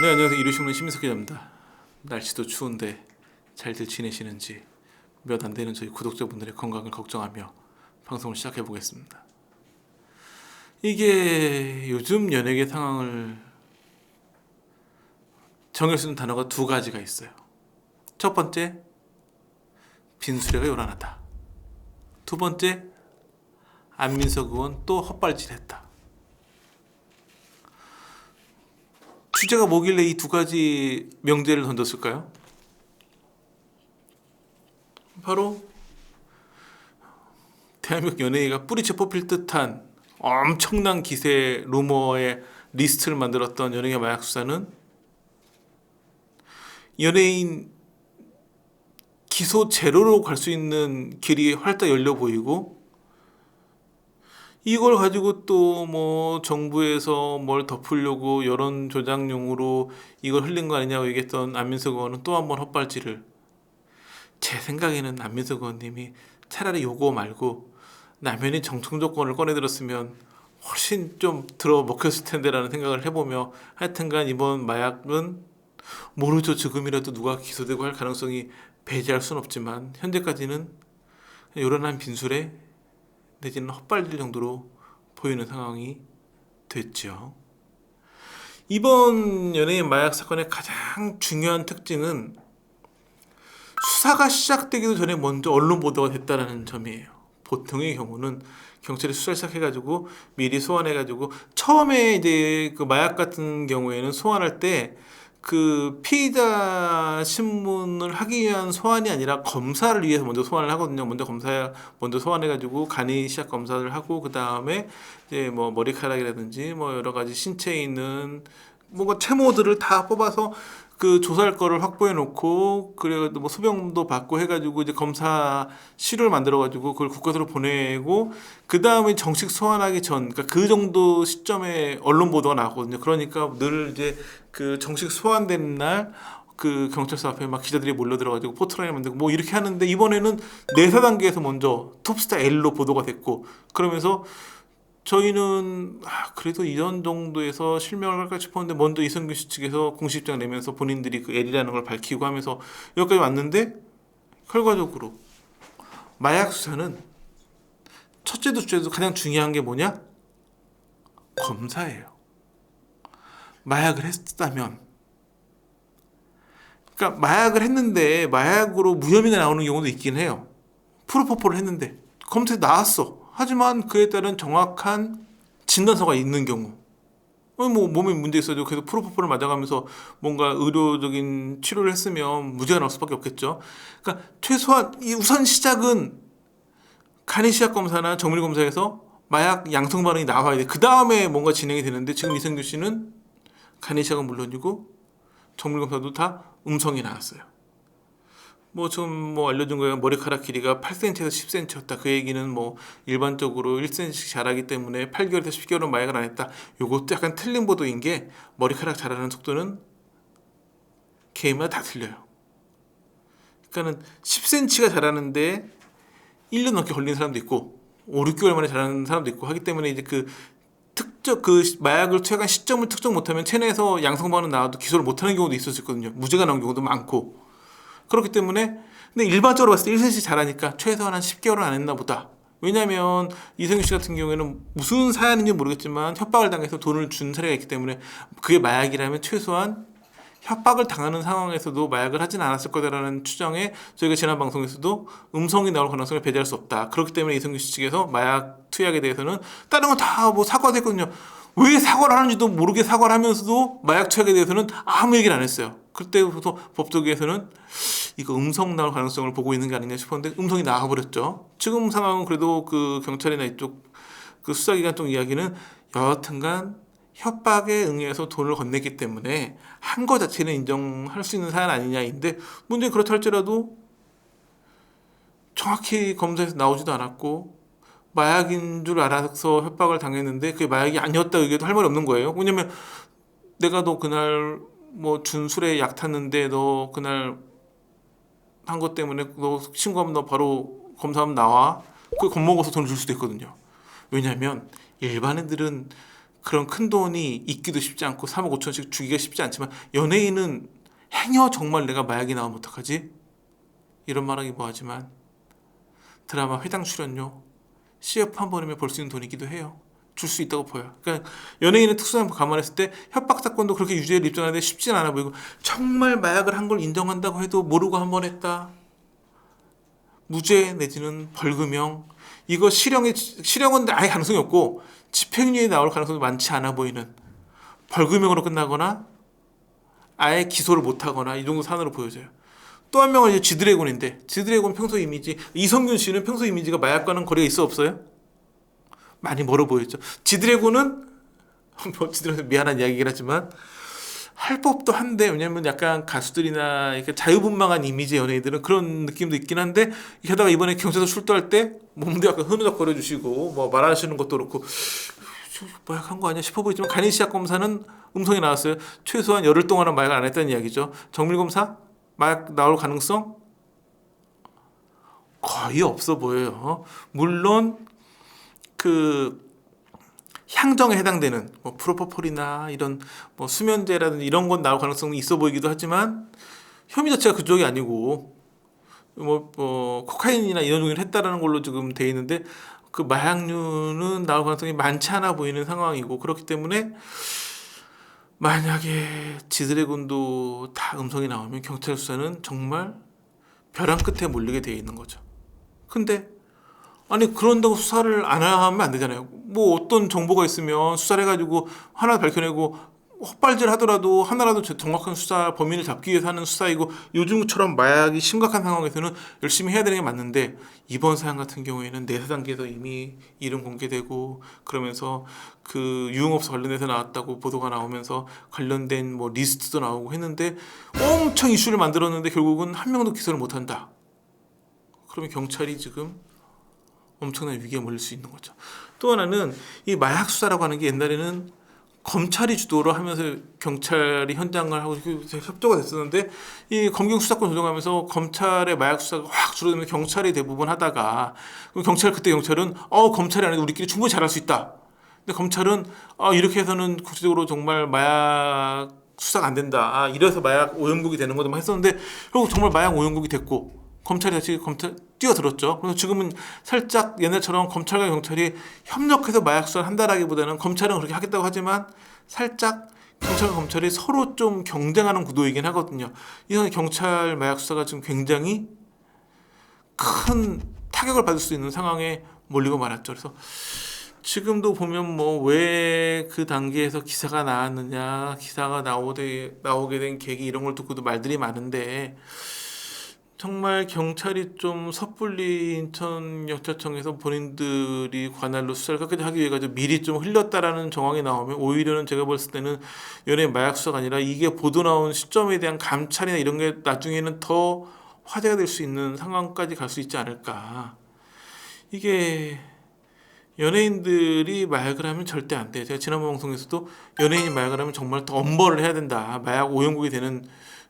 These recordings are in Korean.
네, 안녕하세요. 이루신문 시민석 기자입니다. 날씨도 추운데 잘들 지내시는지 몇 안 되는 저희 구독자분들의 건강을 걱정하며 방송을 시작해 보겠습니다. 이게 요즘 연예계 상황을 정할 수 있는 단어가 두 가지가 있어요. 첫 번째, 빈수레가 요란하다. 두 번째, 안민석 의원 또 헛발질했다. 주제가 뭐길래 이 두 가지 명제를 던졌을까요? 바로 대한민국 연예계가 뿌리째 뽑힐 듯한 엄청난 기세 루머의 리스트를 만들었던 연예계 마약 수사는 연예인 기소 제로로 갈 수 있는 길이 활짝 열려 보이고, 이걸 가지고 또 뭐 정부에서 뭘 덮으려고 여론 조작용으로 이걸 흘린 거 아니냐고 얘기했던 안민석 의원은 또 한 번 헛발질을. 제 생각에는 안민석 의원님이 차라리 요거 말고 남현이 정청 조건을 꺼내들었으면 훨씬 좀 들어 먹혔을 텐데라는 생각을 해보며, 하여튼간 이번 마약은 모르죠. 지금이라도 누가 기소되고 할 가능성이 배제할 수는 없지만 현재까지는 요란한 빈술에 내지는 헛발질 정도로 보이는 상황이 됐죠. 이번 연예인 마약 사건의 가장 중요한 특징은 수사가 시작되기도 전에 먼저 언론 보도가 됐다는 점이에요. 보통의 경우는 경찰이 수사를 시작해가지고 미리 소환해가지고, 처음에 이제 그 마약 같은 경우에는 소환할 때 그 피의자 신문을 하기 위한 소환이 아니라 검사를 위해서 먼저 소환을 하거든요. 먼저 소환해가지고 간이 시약 검사를 하고, 그 다음에 이제 뭐 머리카락이라든지 뭐 여러 가지 신체에 있는 뭔가 채모들을 다 뽑아서 그 조사할 거를 확보해 놓고, 그래도 뭐 소변도 받고 해가지고 이제 검사 시료를 만들어 가지고 그걸 국과수로 보내고, 그 다음에 정식 소환하기 전, 그러니까 그 정도 시점에 언론 보도가 나왔거든요. 그러니까 늘 이제 그 정식 소환된 날 그 경찰서 앞에 막 기자들이 몰려 들어가지고 포토라인 만들고 뭐 이렇게 하는데, 이번에는 내사 단계에서 먼저 톱스타 L로 보도가 됐고, 그러면서 저희는 그래도 이런 정도에서 실명을 할까 싶었는데 먼저 이성균 씨 측에서 공식 입장을 내면서 본인들이 그 L이라는 걸 밝히고 하면서 여기까지 왔는데, 결과적으로 마약 수사는 첫째도 둘째도 가장 중요한 게 뭐냐? 검사예요. 마약을 했다면, 그러니까 마약을 했는데 마약으로 무혐의가 나오는 경우도 있긴 해요. 프로포폴을 했는데 검사에 나왔어. 하지만 그에 따른 정확한 진단서가 있는 경우, 뭐 몸에 문제 있어도 계속 프로포폴을 맞아가면서 뭔가 의료적인 치료를 했으면 무죄가 나올 수밖에 없겠죠. 그러니까 최소한 이 우선 시작은 간이시약 검사나 정밀 검사에서 마약 양성 반응이 나와야 돼. 그 다음에 뭔가 진행이 되는데, 지금 이성규 씨는 간이시약은 물론이고 정밀 검사도 다 음성이 나왔어요. 뭐 지금 뭐 알려준 거예요. 머리카락 길이가 8cm에서 10cm였다. 그 얘기는 뭐 일반적으로 1cm씩 자라기 때문에 8개월에서 10개월은 마약을 안 했다. 요것도 약간 틀린 보도인 게, 머리카락 자라는 속도는 개인마다 다 틀려요. 그러니까는 10cm가 자라는데 1년 넘게 걸리는 사람도 있고 5, 6개월 만에 자라는 사람도 있고 하기 때문에, 이제 그 특정 그 마약을 투약한 시점을 특정 못하면 체내에서 양성 반응 나와도 기소를 못하는 경우도 있을 수 있거든요. 무죄가 나온 경우도 많고. 그렇기 때문에, 근데 일반적으로 봤을 때 1cm 자라니까 최소한 한 10개월은 안 했나 보다. 왜냐하면 이성규 씨 같은 경우에는 무슨 사연인지 모르겠지만 협박을 당해서 돈을 준 사례가 있기 때문에, 그게 마약이라면 최소한 협박을 당하는 상황에서도 마약을 하진 않았을 거다라는 추정에 저희가 지난 방송에서도 음성이 나올 가능성을 배제할 수 없다. 그렇기 때문에 이성규 씨 측에서 마약 투약에 대해서는 다른 건 다 뭐 사과도 했거든요. 왜 사과를 하는지도 모르게 사과를 하면서도 마약 투약에 대해서는 아무 얘기를 안 했어요. 그때부터 법조계에서는 이거 음성 나올 가능성을 보고 있는 게 아니냐 싶었는데 음성이 나와버렸죠. 지금 상황은 그래도 그 경찰이나 이쪽 그 수사기관 쪽 이야기는 여하튼간 협박에 응해서 돈을 건넸기 때문에 한 거 자체는 인정할 수 있는 사안 아니냐인데, 문제는 그렇다 할지라도 정확히 검사에서 나오지도 않았고 마약인 줄 알아서 협박을 당했는데 그게 마약이 아니었다 얘기해도 할 말이 없는 거예요. 왜냐면 내가 너 그날 뭐 준 술에 약 탔는데 너 그날 한 것 때문에 너 신고하면 너 바로 검사하면 나와. 그걸 겁먹어서 돈을 줄 수도 있거든요. 왜냐하면 일반인들은 그런 큰 돈이 있기도 쉽지 않고 3억 5천씩 주기가 쉽지 않지만 연예인은 행여 정말 내가 마약이 나오면 어떡하지? 이런 말하기 뭐하지만 드라마 회당 출연료 CF 한 번이면 벌 수 있는 돈이기도 해요. 줄 수 있다고 보여요. 그러니까 연예인의 특수한 감안했을 때 협박 사건도 그렇게 유죄를 입증하는데 쉽진 않아 보이고 정말 마약을 한 걸 인정한다고 해도 모르고 한 번 했다. 무죄 내지는 벌금형 이거 실형은 아예 가능성이 없고 집행유예 나올 가능성이 많지 않아 보이는 벌금형으로 끝나거나 아예 기소를 못하거나 이 정도 산으로 보여져요. 또 한 명은 이제 지드래곤인데 지드래곤 평소 이미지 이성균 씨는 평소 이미지가 마약과는 거리가 있어 없어요? 많이 멀어 보였죠. 지드래곤은 뭐 지드래곤 미안한 이야기긴 하지만 할 법도 한데 왜냐면 약간 가수들이나 이렇게 자유분방한 이미지 연예인들은 그런 느낌도 있긴 한데 게다가 이번에 경찰서 출두할 때 몸도 약간 흐느적거려 주시고 뭐 말하시는 것도 그렇고 마약한 거 아니야 싶어 보이지만 간이시약 검사는 음성이 나왔어요. 최소한 열흘 동안은 마약을 안 했다는 이야기죠. 정밀 검사 마약 나올 가능성 거의 없어 보여요. 물론 그 향정에 해당되는 뭐 프로포폴이나 이런 뭐 수면제라든지 이런 건 나올 가능성이 있어 보이기도 하지만 혐의 자체가 그쪽이 아니고 뭐 코카인이나 이런 종류를 했다라는 걸로 지금 돼 있는데 그 마약류는 나올 가능성이 많지 않아 보이는 상황이고 그렇기 때문에 만약에 지드래곤도 다 음성이 나오면 경찰 수사는 정말 벼랑 끝에 몰리게 돼 있는 거죠. 근데 아니 그런다고 수사를 안 하면 안 되잖아요. 뭐 어떤 정보가 있으면 수사를 해가지고 하나 밝혀내고 헛발질 하더라도 하나라도 정확한 수사 범인을 잡기 위해서 하는 수사이고 요즘처럼 마약이 심각한 상황에서는 열심히 해야 되는 게 맞는데 이번 사안 같은 경우에는 내사 단계에서 이미 이름 공개되고 그러면서 그 유흥업소 관련해서 나왔다고 보도가 나오면서 관련된 뭐 리스트도 나오고 했는데 엄청 이슈를 만들었는데 결국은 한 명도 기소를 못한다. 그러면 경찰이 지금 엄청난 위기에 몰릴 수 있는 거죠. 또 하나는 이 마약 수사라고 하는 게 옛날에는 검찰이 주도를 하면서 경찰이 현장을 하고 협조가 됐었는데 이 검경 수사권 조정하면서 검찰의 마약 수사가 확 줄어들면서 경찰이 대부분 하다가 경찰은 검찰이 아니고 우리끼리 충분히 잘할 수 있다. 근데 검찰은 이렇게 해서는 국제적으로 정말 마약 수사가 안 된다. 이래서 마약 오염국이 되는 거다 했었는데 결국 정말 마약 오염국이 됐고 검찰이 다시 뛰어들었죠. 그래서 지금은 살짝 옛날처럼 검찰과 경찰이 협력해서 마약 수사를 한다라기보다는 검찰은 그렇게 하겠다고 하지만 살짝 경찰과 검찰이 서로 좀 경쟁하는 구도이긴 하거든요. 이런 경찰 마약 수사가 지금 굉장히 큰 타격을 받을 수 있는 상황에 몰리고 말았죠. 그래서 지금도 보면 뭐 왜 그 단계에서 기사가 나왔느냐, 기사가 나오게 된 계기 이런 걸 듣고도 말들이 많은데 정말 경찰이 좀 섣불리 인천경찰청에서 본인들이 관할로 수사를 끝까지 하기 위해 가지고 미리 좀 흘렸다라는 정황이 나오면 오히려는 제가 봤을 때는 연예인 마약 수사가 아니라 이게 보도 나온 시점에 대한 감찰이나 이런 게 나중에는 더 화제가 될 수 있는 상황까지 갈 수 있지 않을까. 이게 연예인들이 마약을 하면 절대 안 돼. 제가 지난번 방송에서도 연예인이 마약을 하면 정말 더 엄벌을 해야 된다. 마약 오염국이 되는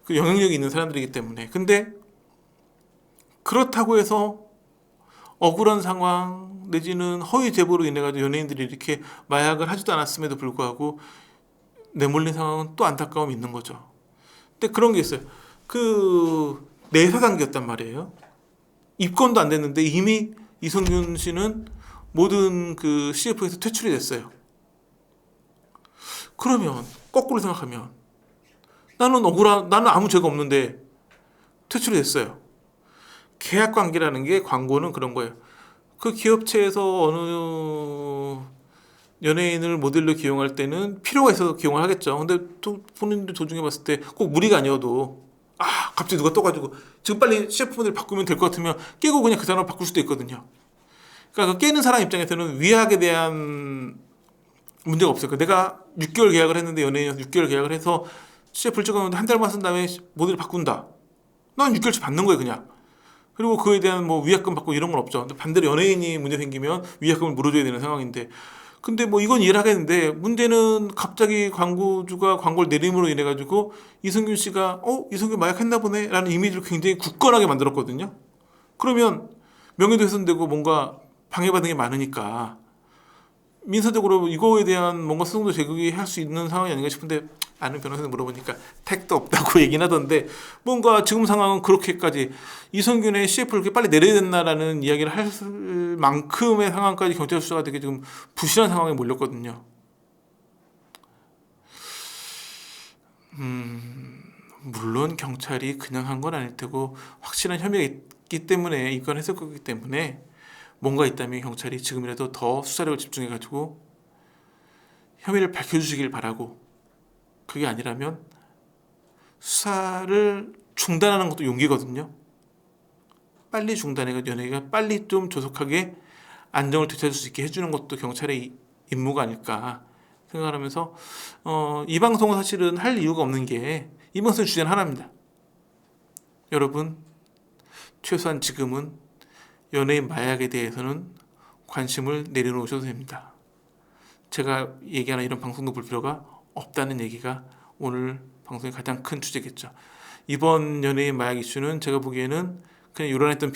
그 영향력이 있는 사람들이기 때문에. 근데 그렇다고 해서 억울한 상황 내지는 허위 제보로 인해 가지고 연예인들이 이렇게 마약을 하지도 않았음에도 불구하고 내몰린 상황은 또 안타까움이 있는 거죠. 근데 그런 게 있어요. 그 내사 단계였단 말이에요. 입건도 안 됐는데 이미 이성균 씨는 모든 그 CF에서 퇴출이 됐어요. 그러면 거꾸로 생각하면 나는 아무 죄가 없는데 퇴출이 됐어요. 계약 관계라는 게 광고는 그런 거예요. 그 기업체에서 어느 연예인을 모델로 기용할 때는 필요가 있어서 기용을 하겠죠. 근데 또 본인들 도중에 봤을 때 꼭 무리가 아니어도 갑자기 누가 떠가지고 지금 빨리 CF 모델 바꾸면 될 것 같으면 깨고 그냥 그 사람을 바꿀 수도 있거든요. 그러니까 그 깨는 사람 입장에서는 위약에 대한 문제가 없어요. 내가 6개월 계약을 했는데 연예인이어서 6개월 계약을 해서 CF를 찍었는데 한 달만 쓴 다음에 모델을 바꾼다. 난 6개월치 받는 거예요 그냥. 그리고 그에 대한 뭐 위약금 받고 이런 건 없죠. 근데 반대로 연예인이 문제 생기면 위약금을 물어줘야 되는 상황인데 근데 뭐 이건 이해를 하겠는데 문제는 갑자기 광고주가 광고를 내림으로 인해 가지고 이성균 씨가 이성균 마약했나 보네 라는 이미지를 굉장히 굳건하게 만들었거든요. 그러면 명예도 훼손되고 뭔가 방해받는 게 많으니까 민사적으로 이거에 대한 뭔가 소송도 제기할 수 있는 상황이 아닌가 싶은데 아는 변호사한테 물어보니까 택도 없다고 얘기는 하던데 뭔가 지금 상황은 그렇게까지 이성균의 CF를 그렇게 빨리 내려야 된다라는 이야기를 할 만큼의 상황까지 경찰 수사가 되게 지금 부실한 상황에 몰렸거든요. 물론 경찰이 그냥 한 건 아닐 테고 확실한 혐의가 있기 때문에 입건했을 거기 때문에 뭔가 있다면 경찰이 지금이라도 더 수사력을 집중해가지고 혐의를 밝혀주시길 바라고, 그게 아니라면 수사를 중단하는 것도 용기거든요. 빨리 중단해서 연예계가 빨리 좀 조속하게 안정을 되찾을 수 있게 해주는 것도 경찰의 임무가 아닐까 생각하면서 이 방송은 사실은 할 이유가 없는 게 이 방송의 주제는 하나입니다. 여러분, 최소한 지금은 연예인 마약에 대해서는 관심을 내려놓으셔도 됩니다. 제가 얘기하는 이런 방송도 볼 필요가 없다는 얘기가 오늘 방송의 가장 큰 주제겠죠. 이번 연예인 마약 이슈는 제가 보기에는 그냥 요란했던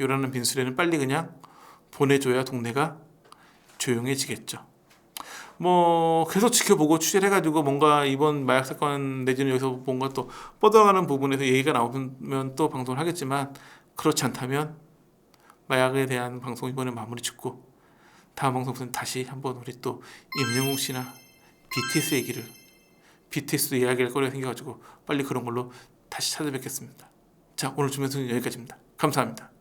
요란한 빈수레는 빨리 그냥 보내줘야 동네가 조용해지겠죠. 뭐 계속 지켜보고 취재를 해가지고 뭔가 이번 마약 사건 내지는 여기서 뭔가 또 뻗어가는 부분에서 얘기가 나오면 또 방송을 하겠지만, 그렇지 않다면 마약에 대한 방송 이번에 마무리 짓고 다음 방송에서는 다시 한번 우리 또 임영웅 씨나 BTS도 이야기할 거리가 생겨가지고 빨리 그런 걸로 다시 찾아뵙겠습니다. 자, 오늘 주면서는 여기까지입니다. 감사합니다.